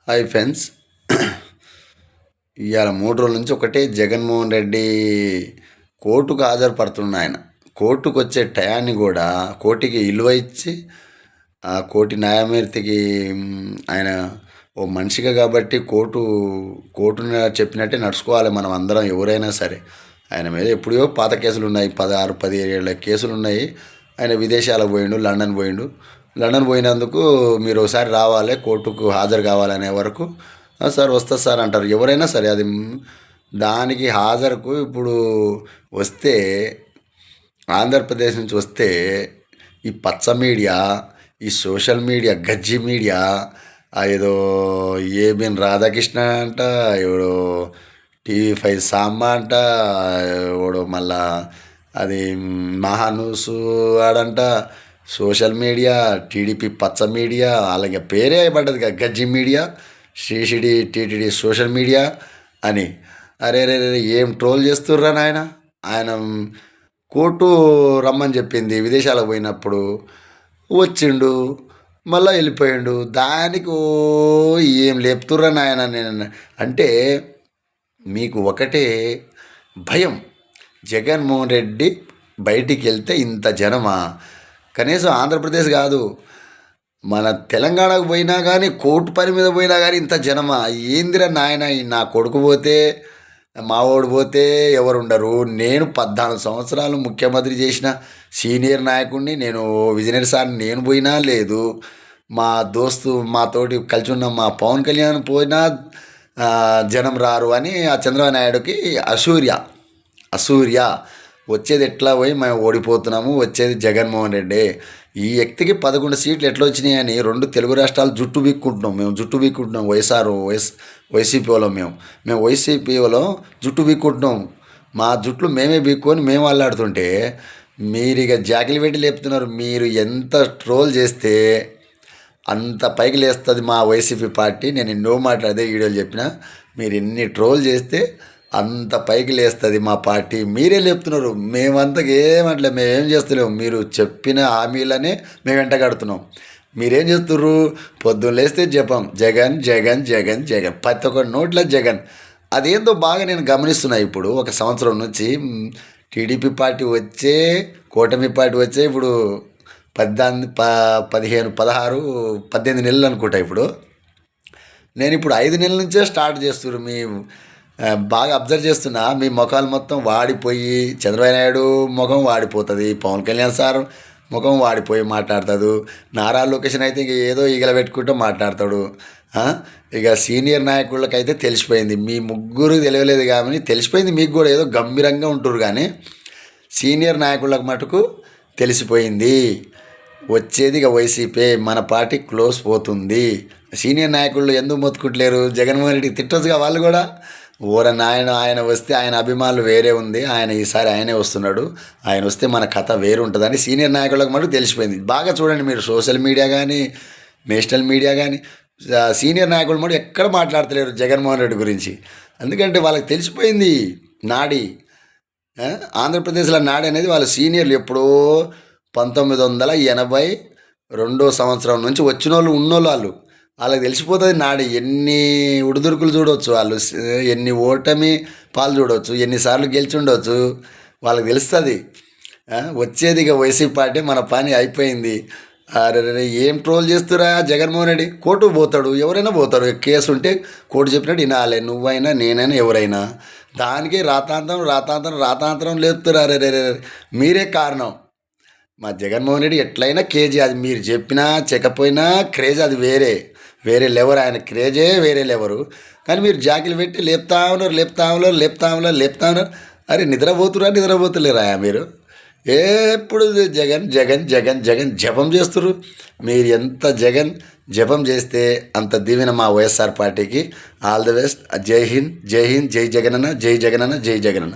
Hi friends. ఇవాళ 3 రోజుల నుంచి ఒకటే జగన్మోహన్ రెడ్డి కోర్టుకు హాజరుపడుతున్న ఆయన. కోర్టుకు వచ్చే టయాన్ని కూడా కోర్టుకి ఇలువ ఇచ్చి ఆ కోర్టు న్యాయమూర్తికి ఆయన ఓ మనిషిగా కాబట్టి కోర్టును చెప్పినట్టే నడుచుకోవాలి. మనం అందరం ఎవరైనా సరే. ఆయన మీద ఎప్పుడో పాత కేసులు ఉన్నాయి, 16-17 ఏళ్ళ కేసులు ఉన్నాయి. ఆయన విదేశాలకు పోయిండు, లండన్ పోయినందుకు మీరు ఒకసారి రావాలి, కోర్టుకు హాజరు కావాలనే వరకు సార్ వస్తా సార్ అంటారు ఎవరైనా సరే. అది దానికి హాజరుకు ఇప్పుడు వస్తే, ఆంధ్రప్రదేశ్ నుంచి వస్తే ఈ పచ్చ మీడియా, ఈ సోషల్ మీడియా, గజ్జి మీడియా, ఏదో ఏబిఎన్ రాధాకృష్ణ అంట, ఎవడో TV5 సాంబ అంట, ఎవడో మళ్ళా అది మహానూసు ఆడంట, సోషల్ మీడియా, టీడీపీ పచ్చ మీడియా, అలాగే పేరే పడ్డది గజ్జి మీడియా, శ్రీషిడి టీటీడీ సోషల్ మీడియా అని. అరే రే ఏం ట్రోల్ చేస్తుర్రా నాయన. ఆయన కోర్టు రమ్మని చెప్పింది, విదేశాలకు పోయినప్పుడు వచ్చిండు, మళ్ళీ వెళ్ళిపోయిండు. దానికి ఏం లేపుతుర్రా నాయన. నేను అంటే మీకు ఒకటే భయం, జగన్మోహన్ రెడ్డి బయటికి వెళ్తే ఇంత జనమా? కనీసం ఆంధ్రప్రదేశ్ కాదు, మన తెలంగాణకు పోయినా కానీ, కోర్టు పని మీద పోయినా కానీ ఇంత జనమా? ఏందిరా నాయన. నా కొడుకు పోతే, మా ఓడి పోతే ఎవరు ఉండరు. నేను 14 సంవత్సరాలు ముఖ్యమంత్రి చేసిన సీనియర్ నాయకుడిని. నేను విజయనగర్ సార్ నేను పోయినా లేదు, మా దోస్తు మాతోటి కలిసి ఉన్న మా పవన్ కళ్యాణ్ పోయినా జనం రారు అని ఆ చంద్రబాబు నాయుడుకి అసూర్య. వచ్చేది ఎట్లా పోయి మేము ఓడిపోతున్నాము, వచ్చేది జగన్మోహన్ రెడ్డి. ఈ వ్యక్తికి 11 సీట్లు ఎట్లా వచ్చినాయని 2 తెలుగు రాష్ట్రాలు జుట్టు బీక్కుంటున్నాం. వైసీపీలో మేము వైసీపీలో జుట్టు బీక్కుంటున్నాం. మా జుట్లు మేమే బీక్కొని మేము అల్లాడుతుంటే మీరు ఇక జాకిలు పెట్టి లేపుతున్నారు. మీరు ఎంత ట్రోల్ చేస్తే అంత పైకి లేస్తుంది మా వైసీపీ పార్టీ. నేను ఎన్నో మాట్లాడితే వీడియోలు చెప్పిన, మీరు ఎన్ని ట్రోల్ చేస్తే అంత పైకి లేస్తుంది మా పార్టీ. మీరే లేపుతున్నారు. మేమంతకు ఏమంటలే, మేమేం చేస్తలేము. మీరు చెప్పిన హామీలనే మేము వెంట కడుతున్నాం. మీరేం చేస్తుర్రు? పొద్దున్న లేస్తే జపం, జగన్ జగన్ జగన్ జగన్, ప్రతి ఒక్క నోట్ల జగన్. అదేందో బాగా నేను గమనిస్తున్నా. ఇప్పుడు 1 సంవత్సరం నుంచి టీడీపీ పార్టీ వచ్చే, కూటమి పార్టీ వచ్చే ఇప్పుడు 15, 16, 18 నెలలు అనుకుంటా. ఇప్పుడు నేను 5 నెలల నుంచే స్టార్ట్ చేస్తున్నారు. బాగా అబ్జర్వ్ చేస్తున్నా, మీ ముఖాలు మొత్తం వాడిపోయి, చంద్రబాబు నాయుడు ముఖం వాడిపోతుంది, పవన్ కళ్యాణ్ సార్ ముఖం వాడిపోయి మాట్లాడతాడు, నారా లోకేష్ అయితే ఇక ఏదో ఈగల పెట్టుకుంటూ మాట్లాడతాడు. ఇక సీనియర్ నాయకులకైతే తెలిసిపోయింది. మీ ముగ్గురు తెలియలేదు కానీ తెలిసిపోయింది. మీకు కూడా ఏదో గంభీరంగా ఉంటారు, కానీ సీనియర్ నాయకులకు మటుకు తెలిసిపోయింది. వచ్చేది ఇక వైసీపీ, మన పార్టీ క్లోజ్ పోతుంది. సీనియర్ నాయకులు ఎందుకు మొత్తుకుంటలేరు? జగన్మోహన్ రెడ్డికి తిట్టొచ్చుగా వాళ్ళు కూడా. ఆయన వస్తే ఆయన అభిమానులు వేరే ఉంది, ఆయన ఈసారి ఆయనే వస్తున్నాడు, ఆయన వస్తే మన కథ వేరు ఉంటుందని సీనియర్ నాయకులకు మటుకు తెలిసిపోయింది. బాగా చూడండి మీరు, సోషల్ మీడియా కానీ, నేషనల్ మీడియా కానీ, సీనియర్ నాయకులు మటుకు ఎక్కడ మాట్లాడతలేరు జగన్మోహన్ రెడ్డి గురించి. ఎందుకంటే వాళ్ళకి తెలిసిపోయింది నాడి. ఆంధ్రప్రదేశ్లో నాడి అనేది వాళ్ళ సీనియర్లు ఎప్పుడో 1982 సంవత్సరం నుంచి వచ్చిన వాళ్ళు ఉన్నోళ్ళు. వాళ్ళకి తెలిసిపోతుంది నాడి. ఎన్ని ఉడుదురుకులు చూడవచ్చు వాళ్ళు, ఎన్ని ఓటమి పాలు చూడవచ్చు, ఎన్నిసార్లు గెలిచి ఉండవచ్చు, వాళ్ళకి తెలుస్తుంది. వచ్చేది ఇక వైసీపీ పార్టీ, మన పని అయిపోయింది. అరే ఏం ట్రోల్ చేస్తురా జగన్మోహన్ రెడ్డి. కోర్టుకు పోతాడు, ఎవరైనా పోతారు. కేసు ఉంటే కోర్టు చెప్పినట్టు వినాలి, నువ్వైనా నేనైనా ఎవరైనా. దానికి రాతాంతరం లేపుతారు. అరే మీరే కారణం. మా జగన్మోహన్ రెడ్డి ఎట్లయినా కేజీ, అది మీరు చెప్పినా చెప్పకపోయినా క్రేజ్ అది వేరే లెవర్. ఆయన క్రేజే వేరే లెవరు. కానీ మీరు జాకిలు పెట్టి లేపుతా ఉన్నారు. అరే నిద్రపోతులేరా మీరు? ఎప్పుడు జగన్ జగన్ జగన్ జగన్ జపం చేస్తున్నారు. మీరు ఎంత జగన్ జపం చేస్తే అంత దీవెన మా వైఎస్ఆర్ పార్టీకి. All the best. జై హింద్, జై జగనన్న, జై జగనన్న.